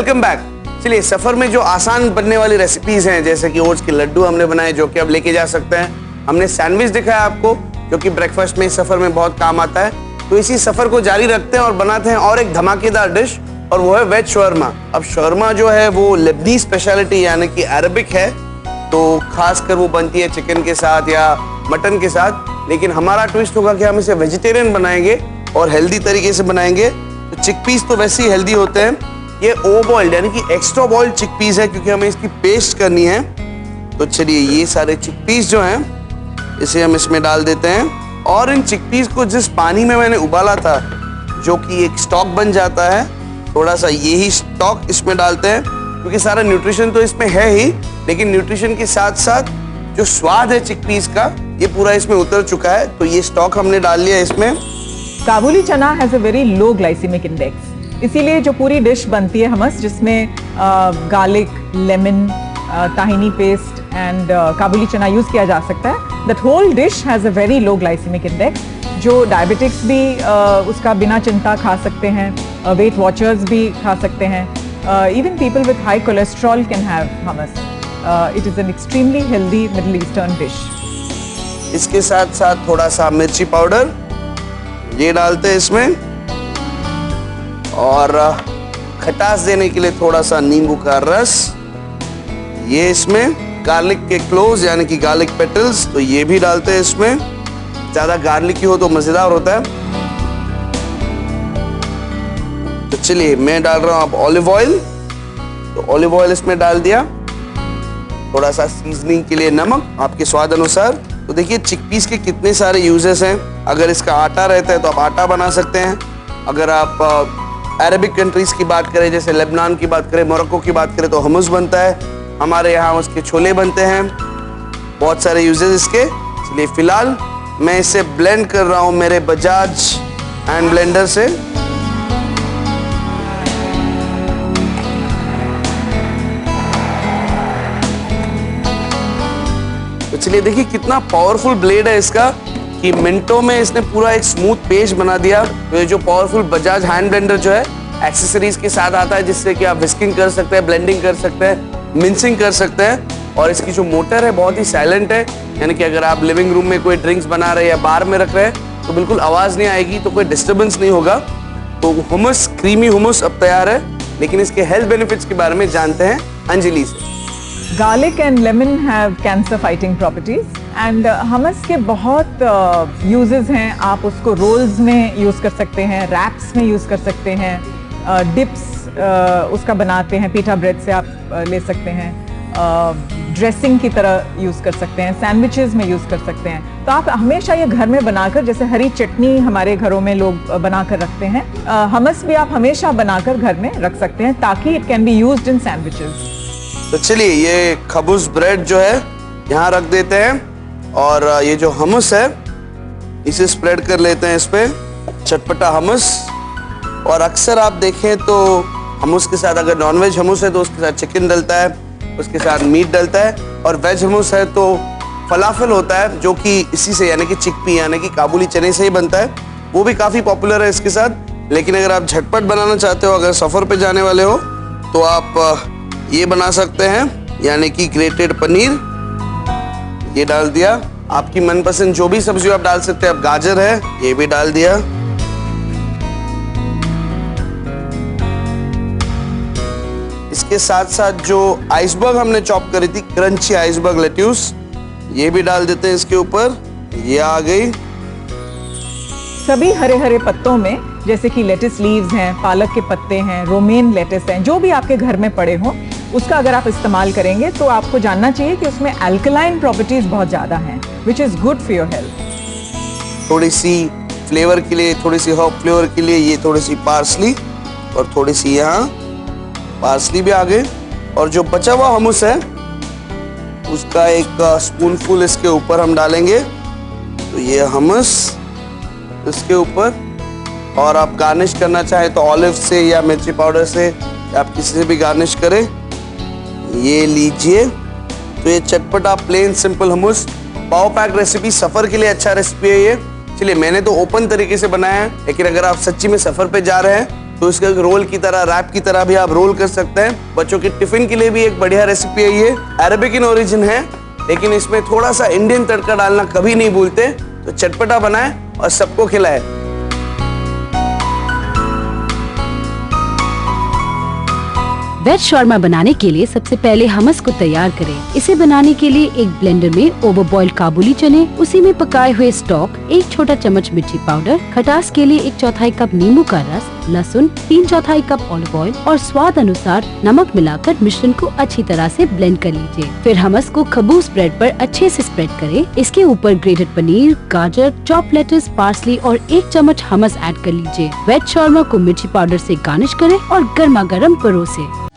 Welcome back. चलिए, सफर में जो आसान बनने वाली रेसिपीज हैं, जैसे कि ओट्स के लड्डू हमने बनाए जो कि अब लेके जा सकते हैं। हमने सैंडविच दिखाया आपको जो कि ब्रेकफास्ट में सफर में बहुत काम आता है। तो इसी सफर को जारी रखते हैं और बनाते हैं और एक धमाकेदार डिश, और वो है वेज शवरमा। अब शवरमा जो है वो लेबनीज स्पेशलिटी यानी कि अरबिक है, तो खासकर वो बनती है चिकन के साथ या मटन के साथ। लेकिन हमारा ट्विस्ट होगा कि हम इसे वेजिटेरियन बनाएंगे और हेल्दी तरीके से बनाएंगे। तो चिकपीस तो वैसे ही हेल्दी होते हैं। ये ओवर बॉइल्ड यानी कि एक्स्ट्रा बॉइल्ड चिकपीस है क्योंकि हमें इसकी पेस्ट करनी है। तो चलिए, ये सारे चिकपीस जो हैं इसे हम इसमें डाल देते हैं, और इन चिकपीस को जिस पानी में मैंने उबाला था जो कि एक स्टॉक बन जाता है, थोड़ा सा यही स्टॉक इसमें डालते हैं क्योंकि सारा न्यूट्रिशन तो इसमें है ही, लेकिन न्यूट्रिशन के साथ साथ जो स्वाद है चिकपीस का ये पूरा इसमें उतर चुका है। तो ये स्टॉक हमने डाल लिया इसमें। Kabuli chana has a very low glycaemic index, इसीलिए जो पूरी डिश बनती है हमस, जिसमें garlic, lemon, tahini paste and kabuli chana use किया जा सकता है, that whole dish has a very low glycaemic index. जो डायबिटिक्स भी उसका बिना चिंता खा सकते हैं, वेट वॉचर्स भी खा सकते हैं, even people with high cholesterol can have hummus. It is an extremely healthy middle eastern dish. इसके साथ साथ थोड़ा सा मिर्ची पाउडर ये डालते हैं इसमें, और खटास देने के लिए थोड़ा सा नींबू का रस ये इसमें, गार्लिक के क्लोव्स यानी कि गार्लिक पेटल्स तो ये भी डालते हैं इसमें। ज्यादा गार्लिकी हो तो मजेदार होता है। तो चलिए, मैं डाल रहा हूं अब ऑलिव ऑयल। तो ऑलिव ऑयल इसमें डाल दिया, थोड़ा सा सीजनिंग के लिए नमक आपके स्वाद अनुसार। तो देखिए चिकपीस के कितने सारे यूजेस हैं। अगर इसका आटा रहता है तो आप आटा बना सकते हैं। अगर आप अरबिक कंट्रीज की बात करें, जैसे लेबनान की बात करें, मोरक्को की बात करें, तो हमस बनता है। हमारे यहाँ उसके छोले बनते हैं। बहुत सारे यूजेस इसके। चलिए, फिलहाल मैं इसे ब्लेंड कर रहा हूँ मेरे बजाज हैंड ब्लेंडर से। तो चलिए देखिए कितना पावरफुल ब्लेड है इसका कि मिनटों में इसने पूरा एक स्मूथ पेस्ट बना दिया। तो ये जो पावरफुल बजाज हैंड ब्लेंडर जो है एक्सेसरीज के साथ आता है, जिससे कि आप विस्किंग कर सकते हैं, ब्लेंडिंग कर सकते हैं, मिंसिंग कर सकते हैं। और इसकी जो मोटर है बहुत ही साइलेंट है, यानी कि अगर आप लिविंग रूम में कोई ड्रिंक्स बना रहे हैं या बार में रख रहे हैं तो बिल्कुल आवाज नहीं आएगी, तो कोई डिस्टर्बेंस नहीं होगा। तो हुमस, क्रीमी हुमस अब तैयार है। लेकिन इसके हेल्थ बेनिफिट्स के बारे में जानते हैं अंजलि से। Garlic and lemon have cancer fighting properties and hummus के बहुत यूजेस हैं। आप उसको रोल्स में यूज़ कर सकते हैं, रैप्स में यूज़ कर सकते हैं, डिप्स उसका बनाते हैं, पीठा ब्रेड से आप ले सकते हैं, ड्रेसिंग की तरह यूज़ कर सकते हैं, सैंडविचेस में यूज़ कर सकते हैं। तो आप हमेशा ये घर में बनाकर, जैसे हरी चटनी हमारे घरों में लोग बनाकर रखते हैं, हमस भी आप हमेशा बनाकर घर में रख सकते हैं ताकि it can be used in sandwiches. तो चलिए, ये खबूज ब्रेड जो है यहाँ रख देते हैं, और ये जो हमस है इसे स्प्रेड कर लेते हैं इस पे, चटपटा हमस। और अक्सर आप देखें तो हमस के साथ, अगर नॉनवेज हमस है तो उसके साथ चिकन डलता है, उसके साथ मीट डलता है, और वेज हमस है तो फलाफल होता है जो कि इसी से यानी कि चिकपी यानी कि काबुली चने से ही बनता है। वो भी काफ़ी पॉपुलर है इसके साथ। लेकिन अगर आप झटपट बनाना चाहते हो, अगर सफ़र पे जाने वाले हो, तो आप ये बना सकते हैं, यानी कि ग्रेटेड पनीर ये डाल दिया। आपकी मनपसंद जो भी सब्जी आप डाल सकते हैं। अब गाजर है ये भी डाल दिया। इसके साथ साथ जो आइसबर्ग हमने चॉप करी थी, क्रंची आइसबर्ग लेट्यूस, ये भी डाल देते हैं इसके ऊपर। ये आ गई। सभी हरे हरे पत्तों में, जैसे कि लेटिस लीव्स हैं, पालक के पत्ते हैं, रोमेन लेटिस हैं, जो भी आपके घर में पड़े हों, उसका अगर आप इस्तेमाल करेंगे तो आपको जानना चाहिए कि उसमें अल्कलाइन प्रॉपर्टीज बहुत ज़्यादा हैं, which is good for your health. थोड़ी सी फ्लेवर के लिए, थोड़ी सी हर्ब फ्लेवर के लिए ये थोड़ी सी पार्सली, और थोड़ी सी यहाँ पार्सली भी आ गई। और जो बचा हुआ हमस है उसका एक स्पूनफुल इसके ऊपर हम डालेंगे। तो ये हमस इसके ऊपर, और आप गार्निश करना चाहें तो ऑलिव से या मिर्ची पाउडर से, या आप किसी से भी गार्निश करें। ये लीजिए। तो ये चटपटा प्लेन सिंपल हमस पाव पैक रेसिपी, सफ़र के लिए अच्छा रेसिपी है ये। चलिए, मैंने तो ओपन तरीके से बनाया है, लेकिन अगर आप सच्ची में सफ़र पे जा रहे हैं तो इसका रोल की तरह, रैप की तरह भी आप रोल कर सकते हैं। बच्चों के टिफिन के लिए भी एक बढ़िया रेसिपी है ये। अरेबिक इन ओरिजिन है, लेकिन इसमें थोड़ा सा इंडियन तड़का डालना कभी नहीं भूलते। तो चटपटा बनाए और सबको खिलाए। वेज शॉर्मा बनाने के लिए सबसे पहले हमस को तैयार करें। इसे बनाने के लिए एक ब्लेंडर में ओवरबॉइल्ड काबुली चने, उसी में पकाए हुए स्टॉक, 1 छोटा चम्मच मिर्ची पाउडर, खटास के लिए 1/4 कप नींबू का रस, लहसुन, 3/4 कप ऑलिव ऑयल और स्वाद अनुसार नमक मिलाकर मिश्रण को अच्छी तरह से ब्लेंड कर लीजिए। फिर हमस को खबूस ब्रेड पर अच्छे से स्प्रेड करें। इसके ऊपर ग्रेटेड पनीर, गाजर, चॉप लेटस, पार्सली और 1 चम्मच हमस ऐड कर लीजिए। वेज शॉर्मा को मिर्ची पाउडर से गार्निश करें और गर्मा गर्म परोसे।